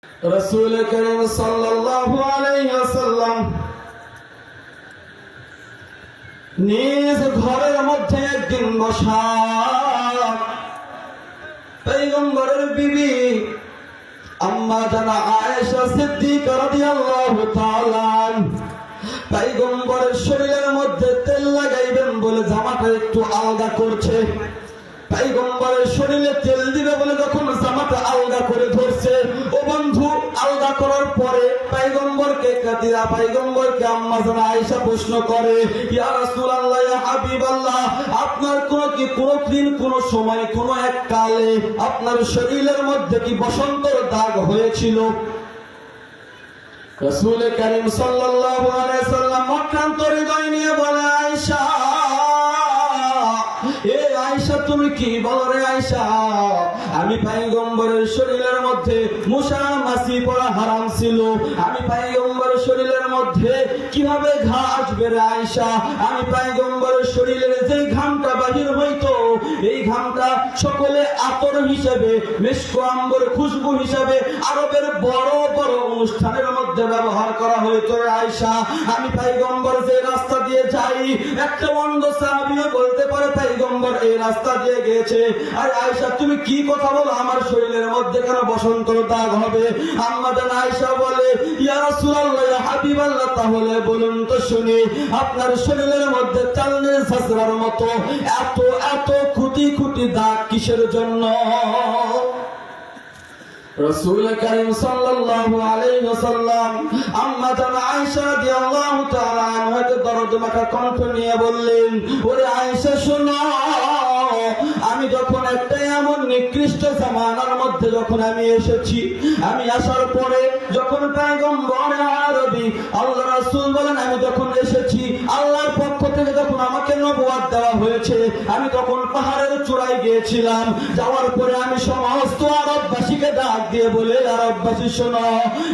রাসূল করিম সাল্লাল্লাহু আলাইহি ওয়াসাল্লাম নিজ ঘরের মধ্যে একদিন বসা পয়গম্বরের বিবি আম্মা জানা আয়েশা সিদ্দিকা রাদিয়াল্লাহু তাআলা পয়গম্বরের শরীরের মধ্যে তেল লাগাইবেন বলে জামাটা একটু আলগা করছে। পয়গম্বরের শরীরে তেল দিবে বলে যখন জামাটা আলগা করে ধরছে, ও বন্ধু, আলগা করার পরে পয়গম্বরকে কাদিরা পয়গম্বরকে আম্মা জানা আয়েশা প্রশ্ন করে, ইয়া রাসূলুল্লাহ, ইয়া হাবিবাল্লাহ, আপনার কোনদিন কোন সময় কোন এক কালে আপনার শরীরের মধ্যে কি বসন্তের দাগ হয়েছিল? রাসূল করিম সাল্লাল্লাহু আলাইহি ওয়াসাল্লাম অক্লান্ত হৃদয় নিয়ে বলে, আয়েশা, এ আয়েশা, তুমি কি বলো রে আয়েশা? আমি পয়গম্বরের শরীরের মধ্যে মুসা মাছি পড়া হারাম ছিল। আমি পয়গম্বরের শরীরের মধ্যে কিভাবে ঘা আসবে রে আয়েশা? আমি পয়গম্বরের শরীরের যে ঘামটা বাহির হইতো, এই ঘামটা সকলে আতর হিসেবে, মিস্ক আম্বর খুশবু হিসেবে আরবের বড় বড় অনুষ্ঠানের মধ্যে ব্যবহার করা হইতো রে আয়েশা। আমি পয়গম্বর যে রাস্তা দিয়ে যাই, একটা অন্ধ সাহাবীও বলতে পারে পয়গম্বর এই রাস্তা দিয়ে গিয়েছে। আর আয়েশা, তুমি কি কথা বলো, আমার শরীরের মধ্যে কেন বসন্তের দাগ হবে? আম্মা জান আয়েশা বলে, ইয়া রাসূলুল্লাহ, ইয়া হাবিবাল্লাহ, তাহলে বলুন তো শুনি, আপনার শরীরের মধ্যে চালনের ছাঁচড়ার মতো এত এত খুঁটি খুঁটি দাগ কিসের জন্য? রাসূল করিম সাল্লাল্লাহু আলাইহি ওয়াসাল্লাম আম্মা জান আয়েশা রাদিয়াল্লাহু তাআলা আনহাকে দরদ মাখা কণ্ঠ নিয়ে বললেন, ওরে আয়েশা, শোনো, আমি যখন একটা এমন নিকৃষ্ট জামানার মধ্যে যখন আমি এসেছি, আমি আসার পরে যখন পয়গম্বর আরবি আল্লাহ রাসূল বলেন, আমি যখন এসেছি আল্লাহর পক্ষ থেকে যখন আমাকে নবুয়ত দেওয়া হয়েছে, আমি তখন পাহাড়ের চূড়ায় গিয়েছিলাম। যাওয়ার পরে আমি সমস্ত আরববাসীকে ডাক দিয়ে বলে, আরববাসী শোনো,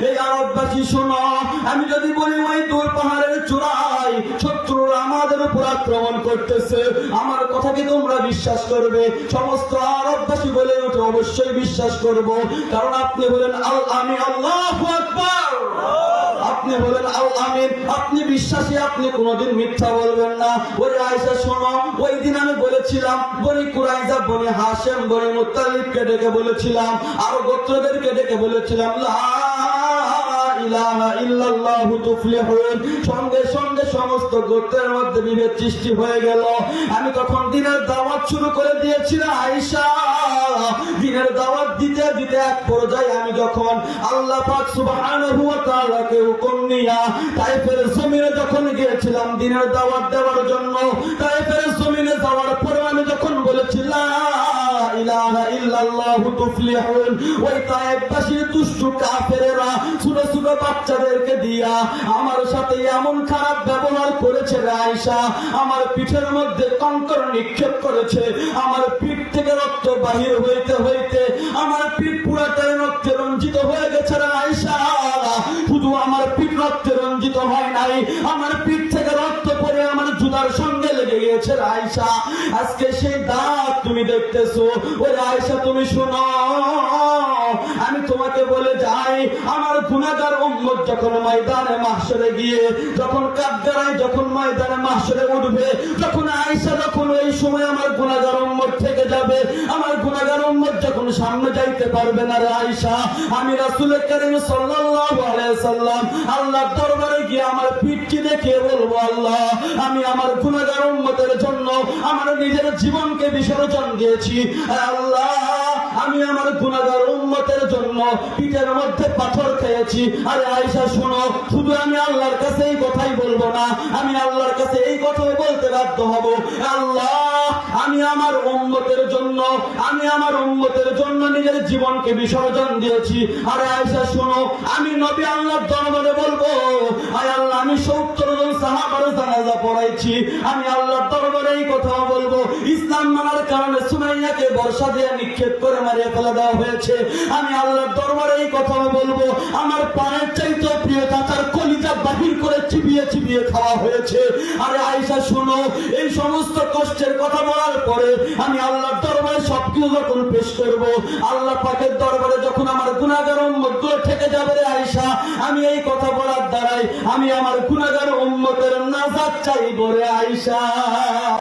এই আরববাসী শোনো, আমি যদি বলি ওই দূর পাহাড়ের চূড়ায় শত্রুরা আমাদের উপর আক্রমণ করতেছে, আমার কথা কি তোমরা বিশ্বাস করবে? সমস্ত আরববাসী বলে ওঠে, অবশ্যই বিশ্বাস করব, কারণ আপনি বলেন আল আমিন, আল্লাহু আকবার, আপনি বলেন আল আমিন, আপনি বিশ্বাসী, আপনি কোনোদিন মিথ্যা বলবেন না। ওরে আয়েশা শোনো, ওই দিন আমি বলেছিলাম বনি কুরাইজা, বনি হাশেম, বনি মুত্তালিবকে ডেকে বলেছিলাম, আর গোত্রদেরকে ডেকে বলেছিলাম, লা ইলাহা ইল্লাল্লাহু তুফলিহুন। সঙ্গে সঙ্গে সমস্ত গোত্রের মধ্যে বিভেদ সৃষ্টি হয়ে গেল। আমি তখন দিনের দাওয়াত শুরু করে দিয়েছিলাম আয়েশা। দিনের দাওয়াত দিতে দিতে এক পর্যায়ে আমি যখন আল্লাহ পাক সুবহানাহু ওয়া তাআলাকে হুকুম নিয়া তায়েফের জমিনে যখন গিয়েছিলাম দিনের দাওয়াত দেওয়ার জন্য, তায়েফের জমিনে যাওয়ার পরে আমি যখন বলেছিলাম লা ইলাহা ইল্লাল্লাহু তুফলিহুন, ওই তায়েফবাসী দুষ্ট কাফেরেরা ছোট ছোট বাচ্চাদেরকে দিয়া আমার সাথে এমন খারাপ ব্যবহার করেছে রে আয়েশা, আমার পিঠের মধ্যে কঙ্কর নিক্ষেপ করেছে, আমার পিঠ থেকে রক্ত বাহির হইতে হইতে আমার পিঠ পুরাটাই রক্তে রঞ্জিত হয়ে গেছে রে আয়েশা। শুধু আমার পিঠ রক্তে রঞ্জিত হয় নাই, আমার পিঠ থেকে রক্ত পড়ে আমার জুতার সঙ্গে লেগে গিয়েছে রে আয়েশা। আজকে সেই দাগ তুমি দেখতেছো। ওরে আয়েশা, তুমি শোনো, আমি তোমাকে বলে যাই, আমার গুনাহগার উম্মত যখন ময়দানে মাহশরে গিয়ে যখন কাঠগড়ায় যখন ময়দানে মাহশরে উঠবে, যখন আয়েশা যখন ওই সময় আমার গুনাহগার উম্মত থেকে যাবে, আমার গুনাহগার উম্মত যখন সামনে যাইতে পারবে না রে আয়েশা, আমি রাসূল করিম সাল্লাল্লাহু আলাইহি ওয়াসাল্লাম আল্লাহর দরবারে গিয়ে আমার পিঠটি দেখিয়ে বলবো, আল্লাহ, আমি আমার গুনাহগার উম্মতের জন্য আমার নিজের জীবনকে বিসর্জন দিয়েছি। আল্লাহ, আমি আমার গুনাহগার উম্মতের জন্য পিঠের মধ্যে পাথর খেয়েছি। আরে আয়েশা শোনো, শুধু আমি আল্লাহর কাছে এই কথাই বলবো না, আমি আল্লাহর কাছে এই কথাও বলতে বাধ্য হব, আল্লাহ, আমি আমার উম্মতের জন্য নিজের জীবনকে বিসর্জন দিয়েছি। আরে আয়েশা শোনো, আমি নবী আল্লাহর দরবারে বলবো, আয় আল্লাহ, আমি 70 জন সাহাবার জানাজা পড়াইছি, আমি আল্লাহর দরবারে এই কথাও বলবো, ইসলাম মানার কারণে সুমাইয়াকে বর্ষা দিয়ে নিক্ষেপ করে মারিয়ে ফেলে দেওয়া হয়েছে, আমি আল্লাহর দরবারে এই কথাও বলবো, আমার প্রাণের চাইতে প্রিয় চাচার কলিজা বাহির করে চিবিয়ে চিবিয়ে খাওয়া হয়েছে। আরে আয়েশা শোনো, এই সমস্ত কষ্টের কথা বলার পরে আমি আল্লাহর দরবারে সবকিছু যখন পেশ করব, আল্লাহ পাকের দরবারে যখন আমার গুনাহগার উম্মতগুলো থেকে যাবে রে আয়েশা, আমি এই কথা বলার দ্বারাই আমি আমার গুনাহগার উম্মতের নাজাত চাইব রে আয়েশা।